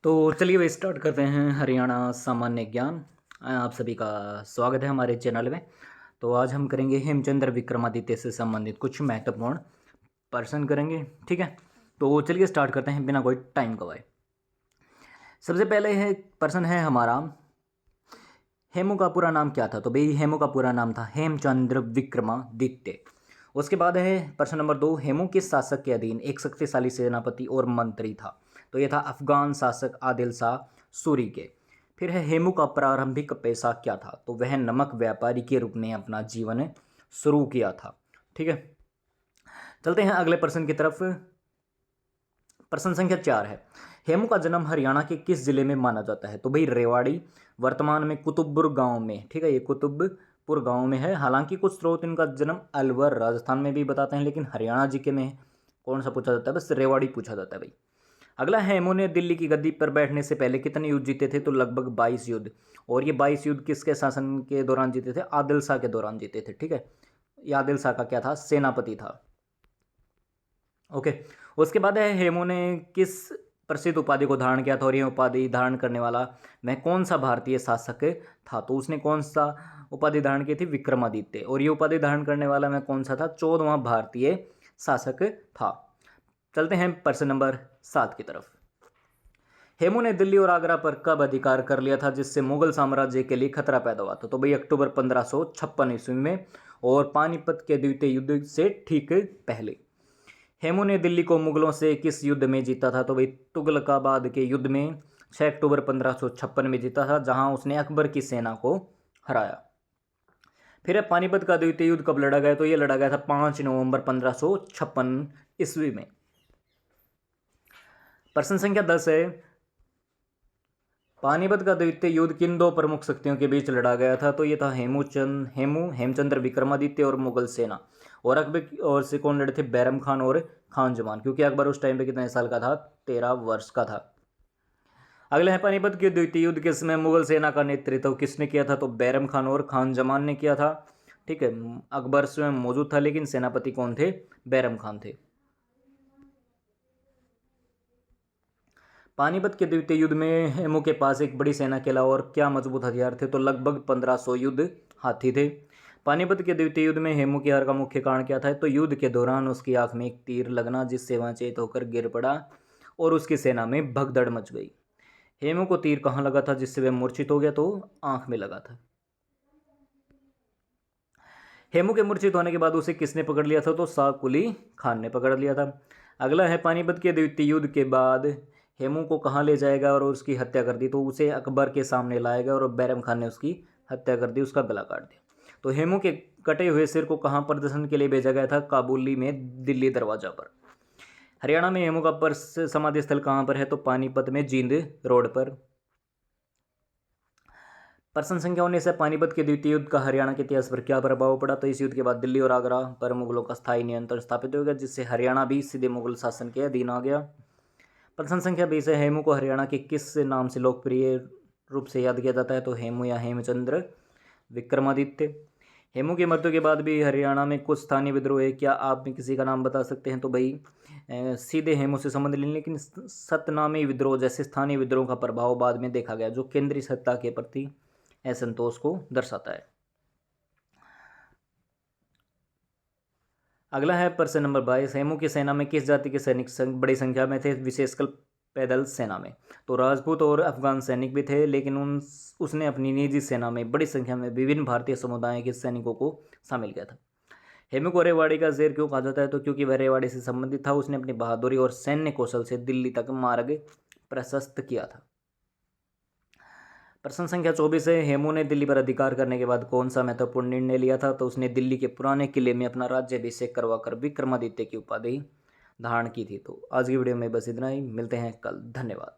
तो चलिए भाई स्टार्ट करते हैं हरियाणा सामान्य ज्ञान। आप सभी का स्वागत है हमारे चैनल में। तो आज हम करेंगे हेमचंद्र विक्रमादित्य से संबंधित कुछ महत्वपूर्ण प्रश्न करेंगे, ठीक है। तो चलिए स्टार्ट करते हैं बिना कोई टाइम गवाए। सबसे पहले है प्रश्न है हमारा, हेमू का पूरा नाम क्या था। तो भाई हेमू का पूरा नाम था हेमचंद्र विक्रमादित्य। उसके बाद है प्रश्न नंबर 2, हेमू किस शासक के अधीन एक शक्तिशाली सेनापति और मंत्री था। तो यह था अफगान शासक आदिल शाह सूरी के। फिर है हेमू का प्रारंभिक पेशा क्या था। तो वह नमक व्यापारी के रूप में अपना जीवन शुरू किया था, ठीक है। चलते हैं अगले प्रश्न की तरफ। प्रश्न संख्या 4 है, हेमू का जन्म हरियाणा के किस जिले में माना जाता है। तो भाई रेवाड़ी, वर्तमान में कुतुबपुर गांव में, ठीक है। ये कुतुबपुर गांव में है। हालांकि कुछ स्रोत इनका जन्म अलवर राजस्थान में भी बताते हैं, लेकिन हरियाणा जी के में कौन सा पूछा जाता है, बस रेवाड़ी पूछा जाता है भाई। अगला है, हेमू ने दिल्ली की गद्दी पर बैठने से पहले कितने युद्ध जीते थे। तो लगभग 22 युद्ध। और ये 22 युद्ध किसके शासन के दौरान जीते थे, आदिल शाह के दौरान जीते थे, ठीक है। ये आदिल शाह का क्या था, सेनापति था, ओके। उसके बाद है, हेमू ने किस प्रसिद्ध उपाधि को धारण किया था। और यह उपाधि धारण करने वाला वह कौन सा भारतीय शासक था। तो उसने कौन सा उपाधि धारण की थी, विक्रमादित्य। और ये उपाधि धारण करने वाला वह कौन सा था, 14वां भारतीय शासक था। चलते हैं प्रश्न नंबर 7 की तरफ। हेमू ने दिल्ली और आगरा पर कब अधिकार कर लिया था, जिससे मुगल साम्राज्य के लिए खतरा पैदा हुआ था। तो भाई अक्टूबर 1556 ईस्वी में, और पानीपत के द्वितीय युद्ध से ठीक पहले। हेमू ने दिल्ली को मुगलों से किस युद्ध में जीता था। तो भाई तुगलकाबाद के युद्ध में 6 अक्टूबर 1556 में जीता था, जहां उसने अकबर की सेना को हराया। फिर पानीपत का द्वितीय युद्ध कब लड़ा गया। तो यह लड़ा गया था 5 नवंबर 1556 ईस्वी में। प्रश्न संख्या 10 है, पानीपत का द्वितीय युद्ध किन दो प्रमुख शक्तियों के बीच लड़ा गया था। तो ये था हेमचंद्र विक्रमादित्य और मुगल सेना। और अकबर की ओर से कौन लड़े थे, बैरम खान और खान जमान। क्योंकि अकबर उस टाइम पे कितने साल का था, 13 वर्ष का था। अगले है, पानीपत के द्वितीय युद्ध के समय मुगल सेना का नेतृत्व किसने किया था। तो बैरम खान और खान जमान ने किया था, ठीक है। अकबर स्वयं मौजूद था, लेकिन सेनापति कौन थे, बैरम खान थे। पानीपत के द्वितीय युद्ध में हेमू के पास एक बड़ी सेना के अलावा और क्या मजबूत हथियार थे। तो लगभग 1500 युद्ध हाथी थे। पानीपत के द्वितीय युद्ध में हेमू की हार का मुख्य कारण क्या था। तो युद्ध के दौरान उसकी आंख में एक तीर लगना, जिससे वह चेत होकर गिर पड़ा और उसकी सेना में भगदड़ मच गई। हेमू को तीर कहाँ लगा था जिससे वह मूर्छित हो गया। तो आंख में लगा था। हेमू के मूर्छित होने के बाद उसे किसने पकड़ लिया था। तो शाह कुली खान ने पकड़ लिया था। अगला है, पानीपत के द्वितीय युद्ध के बाद हेमू को कहाँ ले जाएगा और उसकी हत्या कर दी। तो उसे अकबर के सामने लाएगा और बैरम खान ने उसकी हत्या कर दी, उसका गला काट दिया। तो हेमू के कटे हुए सिर को कहाँ प्रदर्शन के लिए भेजा गया था, काबुली में दिल्ली दरवाजा पर। हरियाणा में हेमू का समाधि स्थल कहाँ पर है। तो पानीपत में जींद रोड पर। प्रश्न संख्या 19 है, पानीपत के द्वितीय युद्ध का हरियाणा के इतिहास पर क्या प्रभाव पड़ा। तो इस युद्ध के बाद दिल्ली और आगरा पर मुगलों का स्थायी नियंत्रण स्थापित हो गया, जिससे हरियाणा भी सीधे मुगल शासन के अधीन आ गया। प्रश्न संख्या 20 है, हेमू को हरियाणा के किस नाम से लोकप्रिय रूप से याद किया जाता है। तो हेमू या हेमचंद्र विक्रमादित्य। हेमू की मृत्यु के बाद भी हरियाणा में कुछ स्थानीय विद्रोह है, क्या आप में किसी का नाम बता सकते हैं। तो भाई सीधे हेमू से संबंध लेने, लेकिन सतनामी विद्रोह जैसे स्थानीय विद्रोह का प्रभाव बाद में देखा गया, जो केंद्रीय सत्ता के प्रति असंतोष को दर्शाता है। अगला है प्रश्न नंबर 22, हेमू की सेना में किस जाति के सैनिक बड़ी संख्या में थे, विशेषकर पैदल सेना में। तो राजपूत और अफगान सैनिक भी थे, लेकिन उसने अपनी निजी सेना में बड़ी संख्या में विभिन्न भारतीय समुदायों के सैनिकों को शामिल किया था। हेमू को रेवाड़ी का शेर क्यों कहा जाता है। तो क्योंकि वह रेवाड़ी से संबंधित था, उसने अपनी बहादुरी और सैन्य कौशल से दिल्ली तक मार्ग प्रशस्त किया था। प्रश्न संख्या 24 है, हेमू ने दिल्ली पर अधिकार करने के बाद कौन सा महत्वपूर्ण निर्णय लिया था। तो उसने दिल्ली के पुराने किले में अपना राज्याभिषेक करवाकर विक्रमादित्य की उपाधि धारण की थी। तो आज की वीडियो में बस इतना ही, मिलते हैं कल, धन्यवाद।